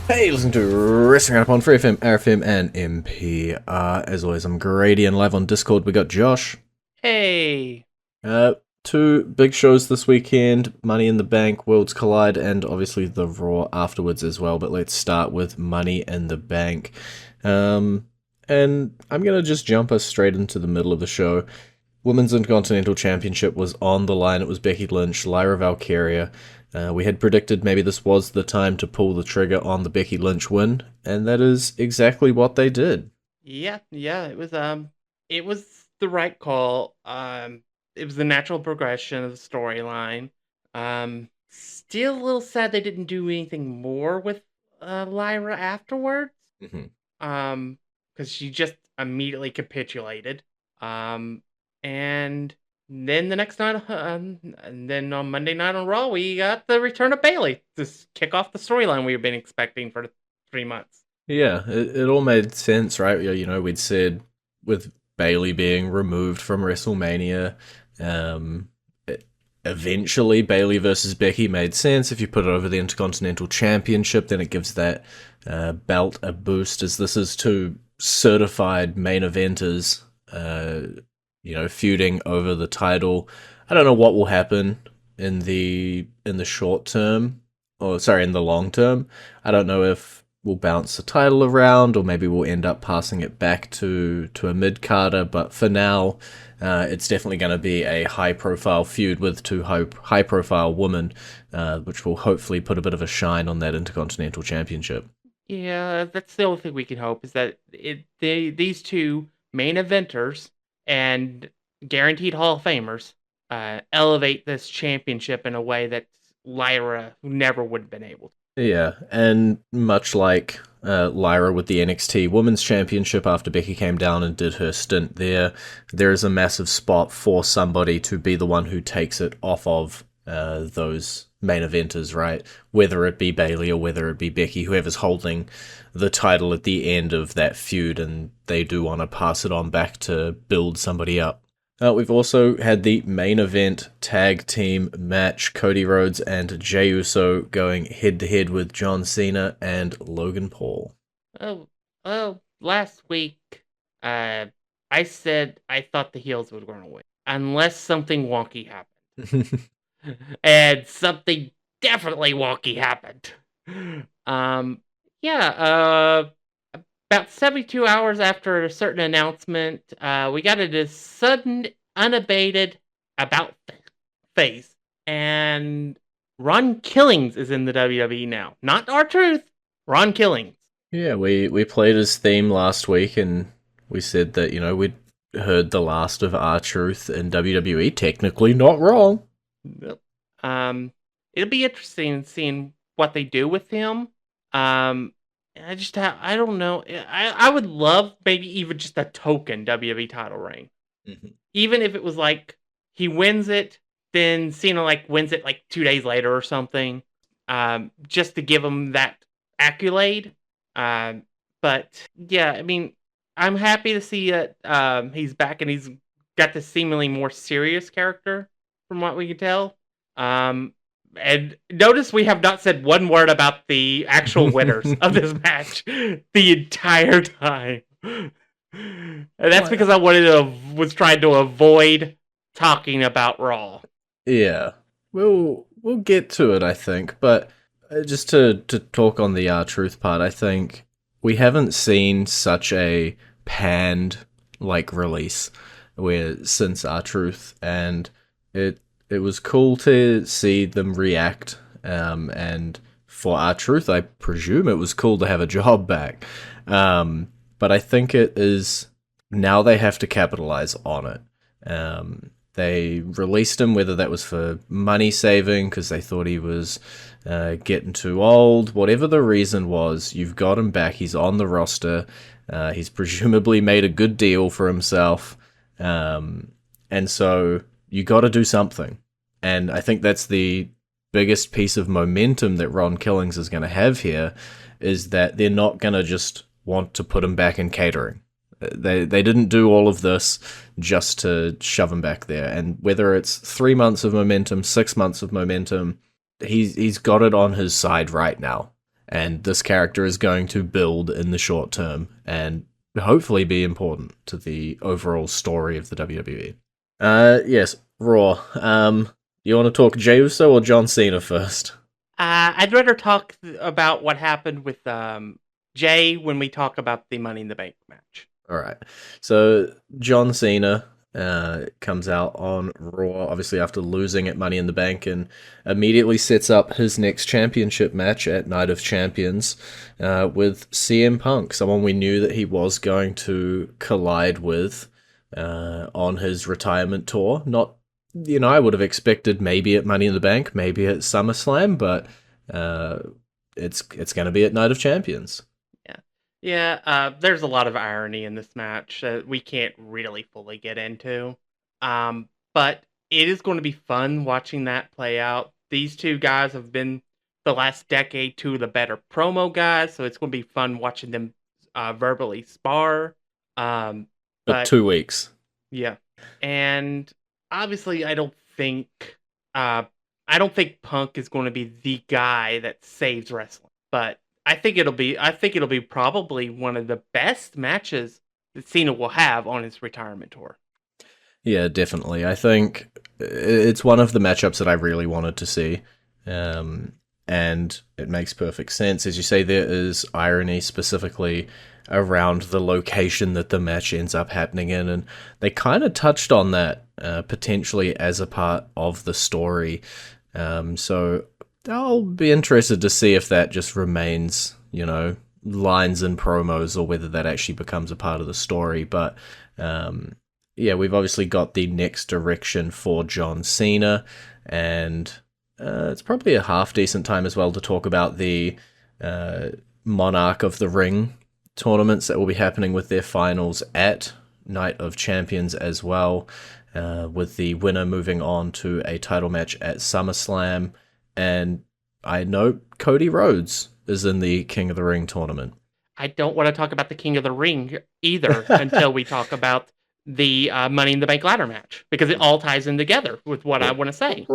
Hey, listen to Wrestling Up on FreeFM, ArrowFM, and MP. As always, I'm Grady, and live on Discord we got Josh. Hey. Two big shows this weekend: Money in the Bank, Worlds Collide, and obviously the Raw afterwards as well. But let's start with Money in the Bank. Um, and I'm gonna just jump us straight into the middle of the show. Women's Intercontinental Championship was on the line. It was Becky Lynch, Lyra Valkyria. We had predicted maybe this was the time to pull the trigger on the Becky Lynch win, and that is exactly what they did. Yeah, it was the right call. It was the natural progression of the storyline. Still a little sad they didn't do anything more with Lyra afterwards. Mhm. Because she just immediately capitulated. Um, and then the next night, and then on Monday night on Raw, we got the return of Bayley to kick off the storyline we've been expecting for 3 months. Yeah, it all made sense, right? We'd said with Bailey being removed from WrestleMania, um, eventually Bailey versus Becky made sense. If you put it over the Intercontinental Championship, then it gives that belt a boost, as this is two certified main eventers, feuding over the title. I don't know what will happen in the short term, or sorry, in the long term. I don't know if we'll bounce the title around, or maybe we'll end up passing it back to a mid carder. But for now, it's definitely going to be a high profile feud with two high profile women, which will hopefully put a bit of a shine on that Intercontinental Championship. Yeah, that's the only thing we can hope is that these two main eventers and guaranteed Hall of Famers elevate this championship in a way that Lyra never would have been able to. Yeah, and much like Lyra with the NXT Women's Championship after Becky came down and did her stint there is a massive spot for somebody to be the one who takes it off of those main eventers, right? Whether it be Bayley or whether it be Becky, whoever's holding the title at the end of that feud, and they do want to pass it on back to build somebody up. We've also had the main event tag team match: Cody Rhodes and Jey Uso going head to head with John Cena and Logan Paul. Oh, well, last week, uh, I said I thought the heels were going to win unless something wonky happened, and something definitely wonky happened. Um, yeah, about 72 hours after a certain announcement, we got a sudden, unabated about face, and Ron Killings is in the WWE now. Not R-Truth, Ron Killings. Yeah, we played his theme last week, and we said that we'd heard the last of R-Truth in WWE. Technically, not wrong. Yep. It'll be interesting seeing what they do with him. Um, I don't know. I would love maybe even just a token WWE title reign. Mhm. Even if it was like he wins it, then Cena like wins it like 2 days later or something. Just to give him that accolade. But yeah, I mean, I'm happy to see that he's back and he's got this seemingly more serious character from what we can tell. Um, and notice we have not said one word about the actual winners of this match the entire time. And that's What? because I was trying to avoid talking about Raw. Yeah, we'll get to it, I think. But just to talk on the R-Truth part, I think we haven't seen such a panned like release where since R-Truth, and it was cool to see them react. And for R-Truth, I presume it was cool to have a job back. But I think it is now they have to capitalize on it. They released him, whether that was for money saving because they thought he was getting too old, whatever the reason was. You've got him back. He's on the roster. He's presumably made a good deal for himself, and so you got to do something. And I think that's the biggest piece of momentum that Ron Killings is going to have here, is that they're not going to just want to put him back in catering. They didn't do all of this just to shove him back there. And whether it's 3 months of momentum, 6 months of momentum, he's got it on his side right now. and this character is going to build in the short term and hopefully be important to the overall story of the WWE. Yes, Raw. You want to talk Jey Uso or John Cena first? I'd rather talk about what happened with Jay when we talk about the Money in the Bank match. All right. So John Cena comes out on Raw, obviously after losing at Money in the Bank, and immediately sets up his next championship match at Night of Champions with CM Punk, someone we knew that he was going to collide with on his retirement tour. Not, I would have expected maybe at Money in the Bank, maybe at SummerSlam, but it's going to be at Night of Champions. Yeah, there's a lot of irony in this match that we can't really fully get into. But it is going to be fun watching that play out. These two guys have been the last decade two of the better promo guys, so it's going to be fun watching them verbally spar. For But 2 weeks. yeah, and obviously I don't think Punk is going to be the guy that saves wrestling, but I think it'll be probably one of the best matches that Cena will have on his retirement tour. Yeah, definitely. I think it's one of the matchups that I really wanted to see. And it makes perfect sense. As you say, there is irony specifically around the location that the match ends up happening in, and they kind of touched on that potentially as a part of the story. So I'll be interested to see if that just remains, lines and promos, or whether that actually becomes a part of the story. But yeah, we've obviously got the next direction for John Cena, and it's probably a half decent time as well to talk about the Monarch of the Ring tournaments that will be happening with their finals at Night of Champions as well, with the winner moving on to a title match at SummerSlam. And I know Cody Rhodes is in the King of the Ring tournament. I don't want to talk about the King of the Ring either until we talk about the Money in the Bank ladder match, because it all ties in together with what I want to say.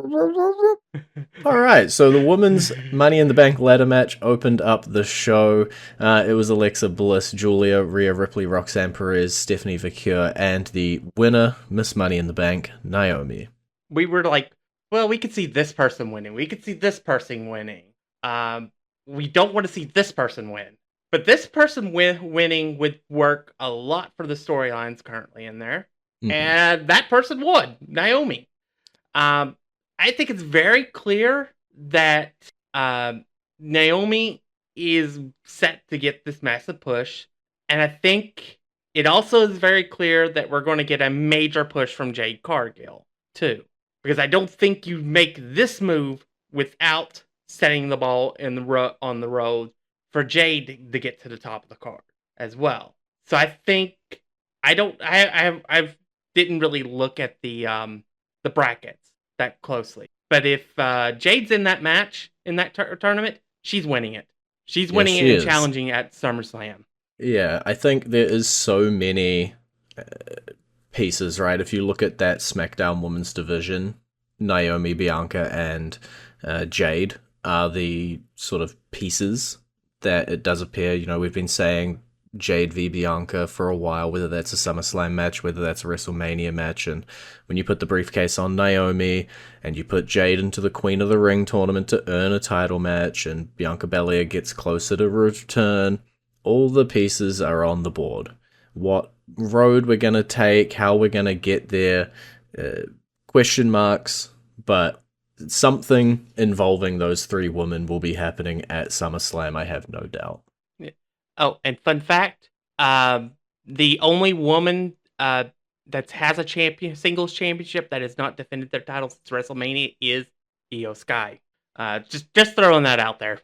All right, so the women's Money in the Bank ladder match opened up the show. It was Alexa Bliss, Julia, Rhea Ripley, Roxanne Perez, Stephanie Vicure, and the winner, Miss Money in the Bank, Naomi. We were like, well, we could see this person winning. We could see this person winning. We don't want to see this person win. But this person winning would work a lot for the storylines currently in there. Mm-hmm. And that person won, Naomi. I think it's very clear that Naomi is set to get this massive push. And I think it also is very clear that we're going to get a major push from Jade Cargill, too. Because I don't think you make this move without setting the ball on the road for Jade to get to the top of the card as well. So I think I didn't really look at the brackets that closely. But if Jade's in that match in that tournament, she's winning it. She's winning it and challenging at SummerSlam. Yeah, I think there is so many pieces, right? If you look at that SmackDown Women's division, Naomi, Bianca, and Jade are the sort of pieces that it does appear. We've been saying Jade v Bianca for a while, whether that's a SummerSlam match, whether that's a WrestleMania match, and when you put the briefcase on Naomi and you put Jade into the Queen of the Ring tournament to earn a title match, and Bianca Belair gets closer to return, all the pieces are on the board. What road we're going to take, how we're going to get there, question marks, but something involving those three women will be happening at SummerSlam, I have no doubt. Yeah. Oh, and fun fact, the only woman that has a singles championship that has not defended their title since WrestleMania is Io Sky. Just throwing that out there.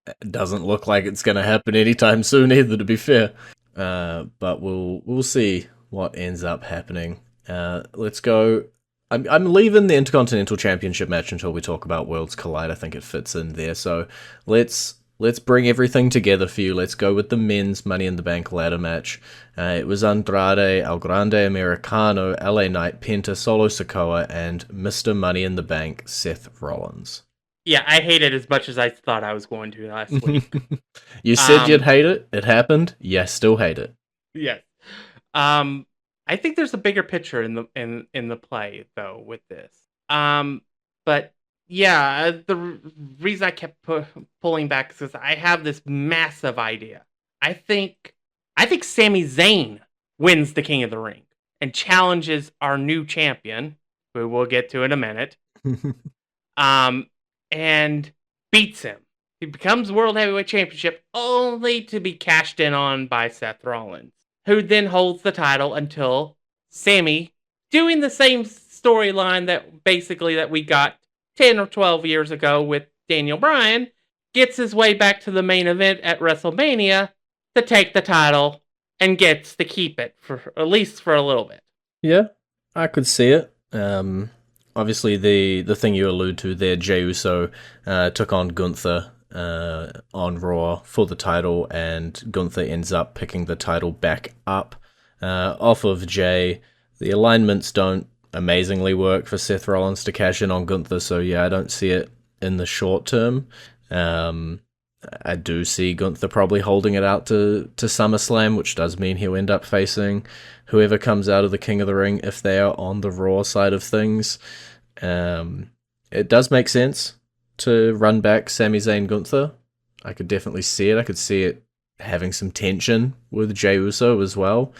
It doesn't look like it's going to happen anytime soon either, to be fair. But we'll see what ends up happening. Let's go. I'm leaving the Intercontinental Championship match until we talk about Worlds Collide. I think it fits in there. So let's bring everything together for you. Let's go with the men's Money in the Bank ladder match. It was Andrade, El Grande Americano, LA Knight, Penta, Solo Sikoa, and Mr. Money in the Bank, Seth Rollins. Yeah, I hate it as much as I thought I was going to last week. You said you'd Um, hate it. It happened. You still hate it. yes. Um, I think there's a bigger picture in the play though with this. Um, but yeah, reason I kept pulling back is because I have this massive idea. I think I think Sami Zayn wins the King of the Ring and challenges our new champion, who we'll get to in a minute. Um, and beats him. He becomes World Heavyweight Championship only to be cashed in on by Seth Rollins, who then holds the title until Sammy, doing the same storyline that we got 10 or 12 years ago with Daniel Bryan, gets his way back to the main event at WrestleMania to take the title and gets to keep it for at least for a little bit. Yeah, I could see it. Obviously, the thing you allude to there, Jey Uso took on Gunther on Raw for the title, and Gunther ends up picking the title back up off of Jey. The alignments don't amazingly work for Seth Rollins to cash in on Gunther, so yeah, I don't see it in the short term. Um, I do see Gunther probably holding it out to SummerSlam, which does mean he'll end up facing whoever comes out of the King of the Ring if they are on the Raw side of things. It does make sense to run back Sami Zayn Gunther. I could definitely see it. I could see it having some tension with Jey Uso as well,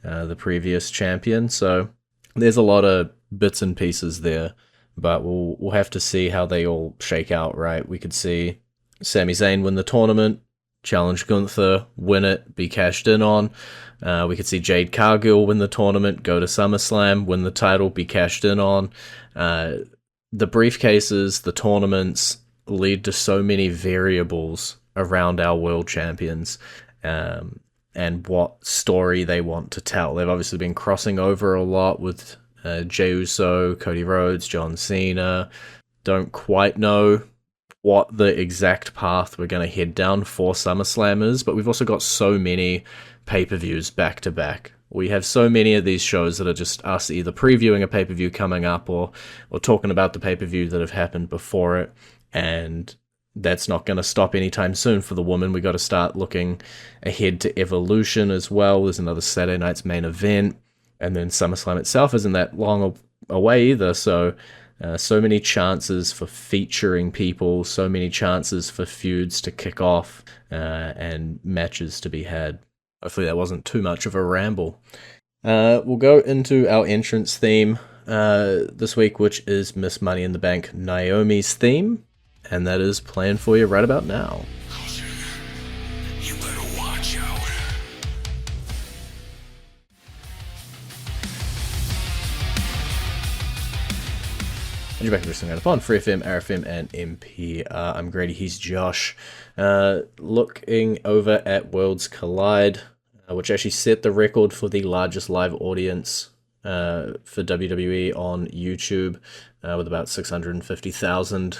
the previous champion. So there's a lot of bits and pieces there, but we'll have to see how they all shake out. Right? We could see Sami Zayn win the tournament, challenge Gunther, win it, be cashed in on. We could see Jade Cargill win the tournament, go to SummerSlam, win the title, be cashed in on. The briefcases, the tournaments lead to so many variables around our world champions and what story they want to tell. They've obviously been crossing over a lot with Jey Uso, Cody Rhodes, John Cena. Don't quite know what the exact path we're going to head down for SummerSlam is, but we've also got so many pay-per-views back to back. We have so many of these shows that are just us either previewing a pay-per-view coming up or talking about the pay-per-view that have happened before it, and that's not going to stop anytime soon for the woman. We got to start looking ahead to Evolution as well. There's another Saturday night's main event, and then SummerSlam itself isn't that long away either, so so many chances for featuring people, so many chances for feuds to kick off and matches to be had. Hopefully that wasn't too much of a ramble. We'll go into our entrance theme this week, which is Miss Money in the Bank Naomi's theme, and that is playing for you right about now. You better watch out. You're back to listening out upon FreeFM, ArrowFM, and MP. I'm Grady, he's Josh. Looking over at Worlds Collide, which actually set the record for the largest live audience for WWE on YouTube, with about 650,000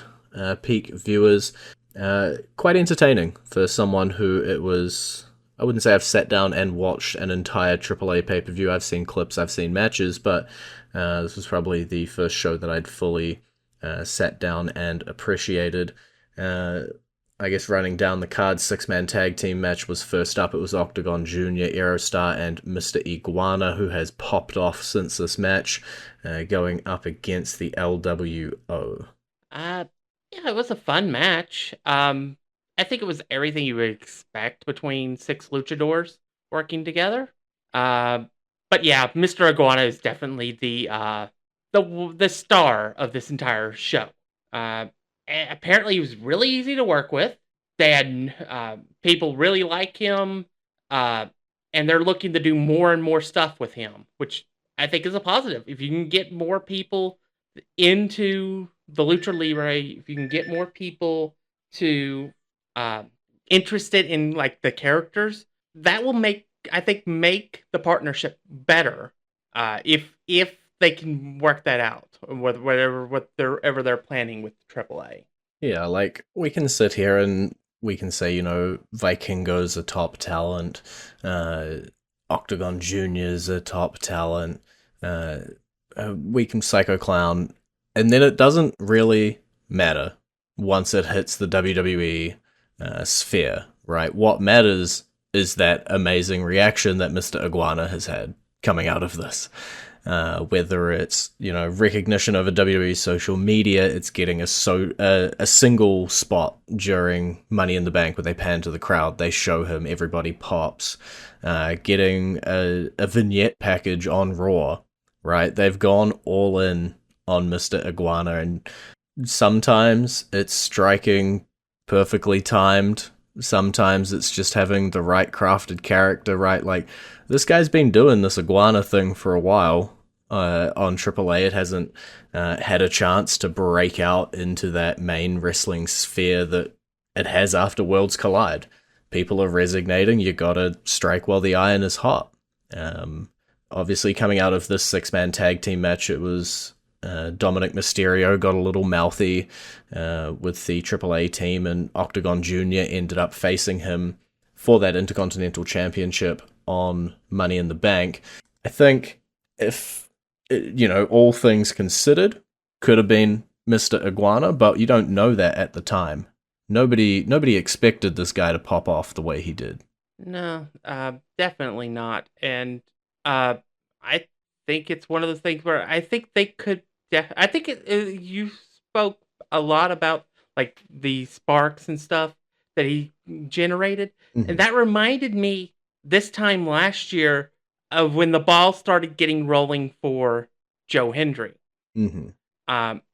peak viewers. Quite entertaining for someone who it was. I wouldn't say I've sat down and watched an entire AAA pay-per-view. I've seen clips, I've seen matches, but this was probably the first show that I'd fully sat down and appreciated. I guess running down the card, six-man tag team match was first up. It was Octagon Jr., Aerostar, and Mr. Iguana, who has popped off since this match, going up against the LWO. Yeah, it was a fun match. I think it was everything you would expect between six luchadors working together. But yeah, Mr. Iguana is definitely the star of this entire show. Apparently, he was really easy to work with. They had people really like him, and they're looking to do more and more stuff with him, which I think is a positive. If you can get more people into the Lucha Libre, if you can get more people to interested in like the characters, that will make the partnership better. If they can work that out, whatever they're planning with AAA. Yeah, like we can sit here and we can say, Vikingo's a top talent, Octagon Junior's a top talent, we can Psycho Clown, and then it doesn't really matter. once it hits the WWE sphere, right? What matters is that amazing reaction that Mr. Iguana has had coming out of this. Whether it's recognition over WWE social media, it's getting a single spot during Money in the Bank where they pan to the crowd, they show him, everybody pops. Getting a vignette package on Raw, right? They've gone all in on Mr. Iguana, and sometimes it's striking perfectly timed. Sometimes it's just having the right crafted character, right? Like, this guy's been doing this iguana thing for a while on AAA. It hasn't had a chance to break out into that main wrestling sphere that it has after Worlds Collide. People are resignating. You gotta strike while the iron is hot. Obviously, coming out of this six-man tag team match, it was Dominic Mysterio got a little mouthy with the AAA team, and Octagon Jr. ended up facing him for that Intercontinental Championship on Money in the Bank. I think if, all things considered, could have been Mr. Iguana, but you don't know that at the time. Nobody expected this guy to pop off the way he did. No, definitely not. And I think it's one of those things where I think they could. I think you spoke a lot about like the sparks and stuff that he generated, and that reminded me this time last year of when the ball started getting rolling for Joe Hendry, and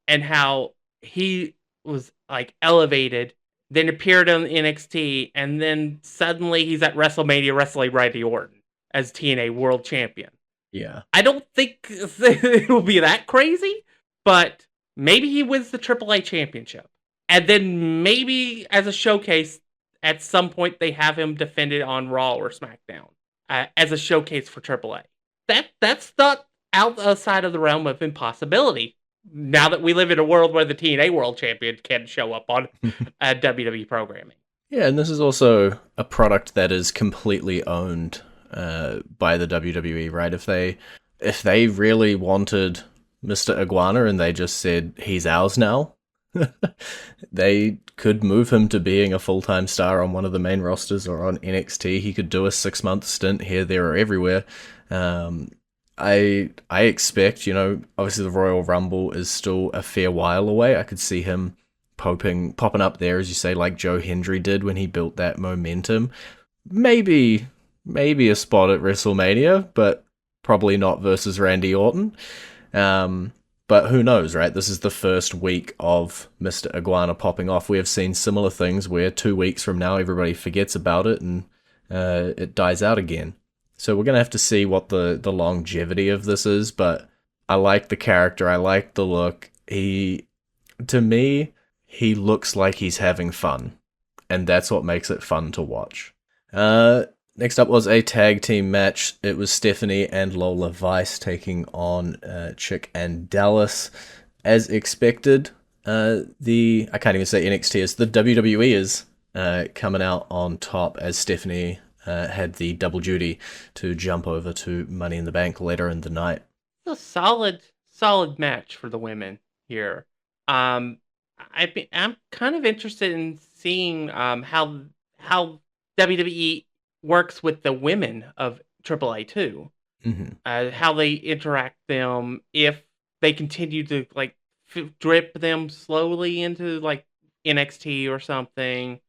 how he was like elevated, then appeared on NXT, and then suddenly he's at WrestleMania wrestling Randy Orton as TNA World Champion. Yeah. I don't think it will be that crazy, but maybe he wins the AAA championship. And then maybe as a showcase, at some point they have him defend it on Raw or SmackDown as a showcase for AAA. That's not outside of the realm of impossibility. Now that we live in a world where the TNA World Champion can show up on WWE programming. Yeah, and this is also a product that is completely owned by the WWE, right? If they really wanted Mr. Iguana and they just said he's ours now, they could move him to being a full-time star on one of the main rosters or on NXT. He could do a 6-month stint here, there, or everywhere. I expect, obviously the Royal Rumble is still a fair while away. I could see him popping up there, as you say, like Joe Hendry did when he built that momentum. Maybe a spot at WrestleMania, but probably not versus Randy Orton. But who knows, right? This is the first week of Mr. Iguana popping off. We have seen similar things where 2 weeks from now everybody forgets about it and it dies out again. So we're going to have to see what the longevity of this is, but I like the character. I like the look. To me, he looks like he's having fun, and that's what makes it fun to watch. Next up was a tag team match. It was Stephanie and Lola Vice taking on Chick and Dallas. As expected, I can't even say NXT, as the WWE is coming out on top, as Stephanie had the double duty to jump over to Money in the Bank later in the night. A solid match for the women here. I'm kind of interested in seeing how WWE works with the women of AAA too. How they interact them, if they continue to like drip them slowly into like NXT or something.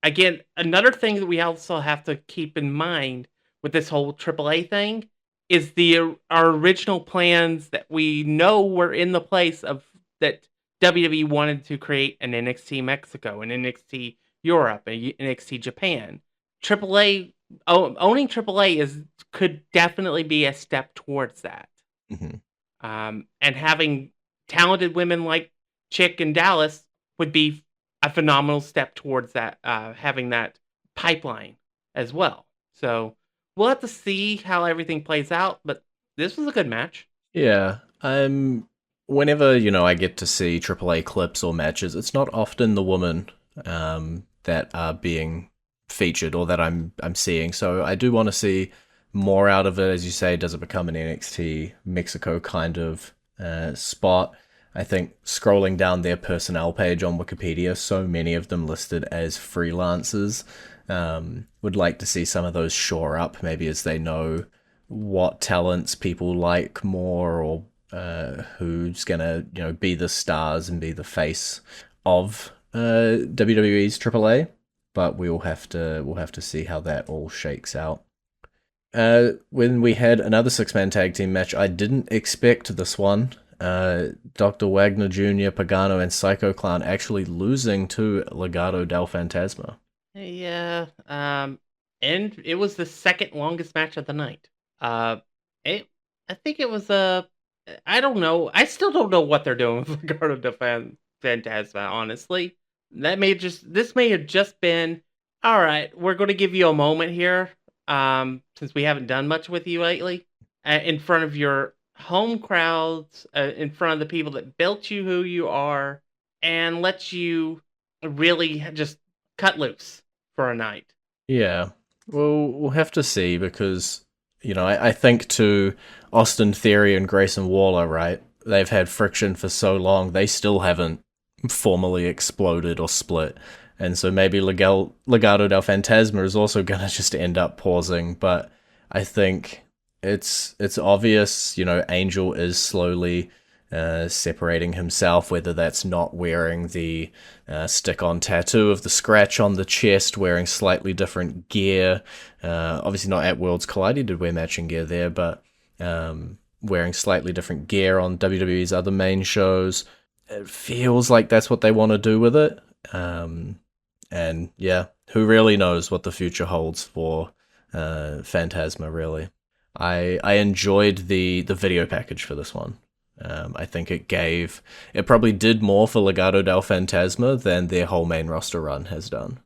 Again, another thing that we also have to keep in mind with this whole AAA thing is our original plans that we know were in the place of that WWE wanted to create an NXT Mexico, an NXT Europe, an NXT Japan. AAA owning AAA could definitely be a step towards that. And having talented women like Chick and Dallas would be a phenomenal step towards that, having that pipeline as well. So we'll have to see how everything plays out, but this was a good match. Yeah, whenever I get to see AAA clips or matches, it's not often the women that are being featured or that I'm seeing. So I do want to see more out of it. As you say, does it become an NXT Mexico kind of spot? I think scrolling down their personnel page on Wikipedia, so many of them listed as freelancers. Would like to see some of those shore up, maybe as they know what talents people like more, or who's gonna be the stars and be the face of WWE's AAA. But we'll have to see how that all shakes out. When we had another six-man tag team match, I didn't expect this one. Dr. Wagner Jr., Pagano, and Psycho Clown actually losing to Legado del Fantasma. Yeah. And it was the second longest match of the night. It. I think it was a. I don't know. I still don't know what they're doing with Legado del Fantasma. Honestly, this may have just been. All right, we're going to give you a moment here. Since we haven't done much with you lately, in front of your home crowds, in front of the people that built you who you are, and let you really just cut loose for a night. Yeah, well, we'll have to see because, I think to Austin Theory and Grayson Waller, right? They've had friction for so long, they still haven't formally exploded or split. And so maybe Legado del Fantasma is also going to just end up pausing. But I think it's obvious, Angel is slowly separating himself, whether that's not wearing the stick-on tattoo of the scratch on the chest, wearing slightly different gear. Obviously not at Worlds Collide, he did wear matching gear there, but wearing slightly different gear on WWE's other main shows. It feels like that's what they want to do with it. And yeah, who really knows what the future holds for Phantasma, really. I enjoyed the video package for this one. I think it probably did more for Legado del Fantasma than their whole main roster run has done.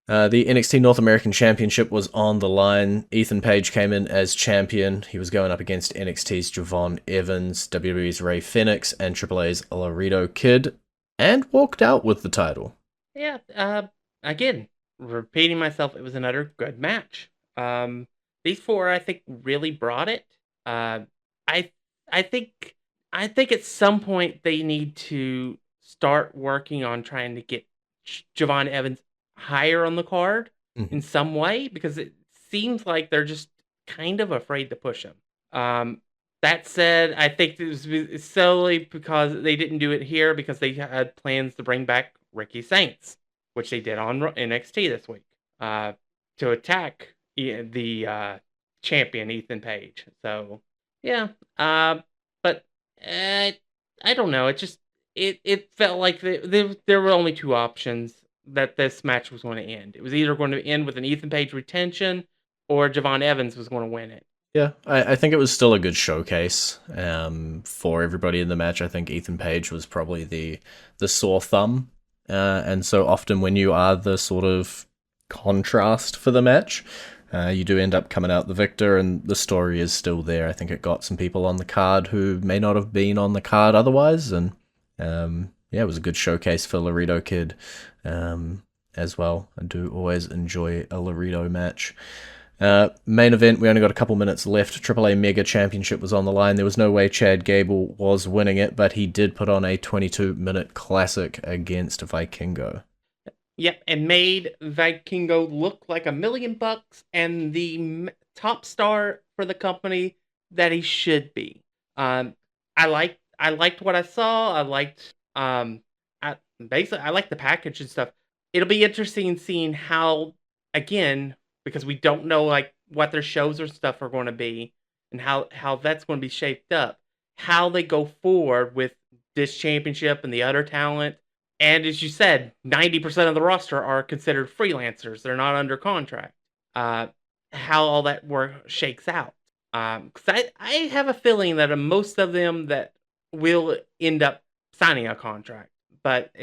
The NXT North American Championship was on the line. Ethan Page came in as champion. He was going up against NXT's Javon Evans, WWE's Rey Fenix, and AAA's Laredo Kid, and walked out with the title. Yeah, again, repeating myself, it was another good match. These four, I think, really brought it. I think at some point they need to start working on trying to get Javon Evans higher on the card in some way, because it seems like they're just kind of afraid to push him. That said, I think it was solely because they didn't do it here because they had plans to bring back Ricky Saints, which they did on NXT this week, to attack the champion Ethan Page. So yeah, but I don't know. It felt like there were only two options that this match was going to end. It was either going to end with an Ethan Page retention or Javon Evans was going to win it. Yeah, I think it was still a good showcase for everybody in the match. I think Ethan Page was probably the sore thumb. And so often when you are the sort of contrast for the match, you do end up coming out the victor, and the story is still there. I think it got some people on the card who may not have been on the card otherwise, and yeah, it was a good showcase for Laredo Kid as well. I do always enjoy a Laredo match. Main event, we only got a couple minutes left. AAA Mega Championship was on the line. There was no way Chad Gable was winning it, but he did put on a 22-minute classic against Vikingo. Yep, and made Vikingo look like $1 million and the top star for the company that he should be. I liked what I saw. I liked I liked the package and stuff. It'll be interesting seeing how, again, because we don't know like what their shows or stuff are going to be and how that's going to be shaped up, how they go forward with this championship and the other talent. And as you said, 90% of the roster are considered freelancers. They're not under contract. How all that work shakes out. Because I have a feeling that most of them that will end up signing a contract. But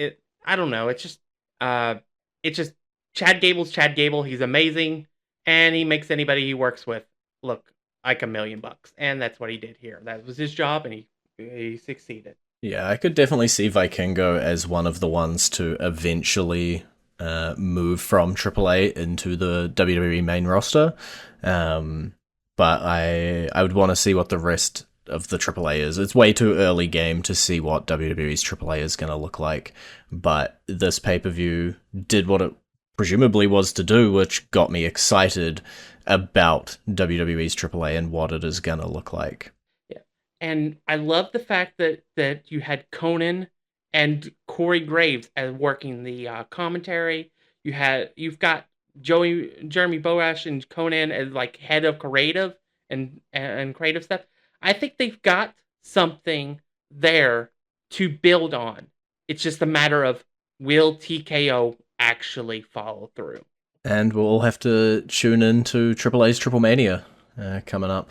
I don't know. It's just Chad Gable's Chad Gable. He's amazing. And he makes anybody he works with look like $1 million. And that's what he did here. That was his job, and he succeeded. Yeah, I could definitely see Vikingo as one of the ones to eventually move from AAA into the WWE main roster. But I would want to see what the rest of the AAA is. It's way too early game to see what WWE's AAA is going to look like, but this pay-per-view did what it presumably was to do, which got me excited about WWE's AAA and what it is going to look like. Yeah. And I love the fact that you had Conan and Corey Graves as working the commentary. You've got Jeremy Borash and Conan as like head of creative and creative stuff. I think they've got something there to build on. It's just a matter of, will TKO actually follow through? And we'll all have to tune in to AAA's Triple Mania coming up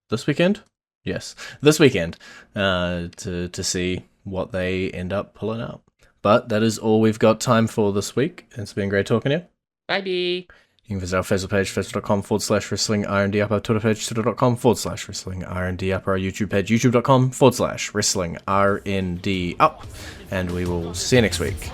this weekend. Yes, this weekend to see what they end up pulling out. But that is all we've got time for this week. It's been great talking to you. Bye, B. You can visit our Facebook page, facebook.com/wrestling R&D up, our Twitter page, twitter.com/wrestling R&D up, our YouTube page, youtube.com/wrestling RND up. And we will see you next week.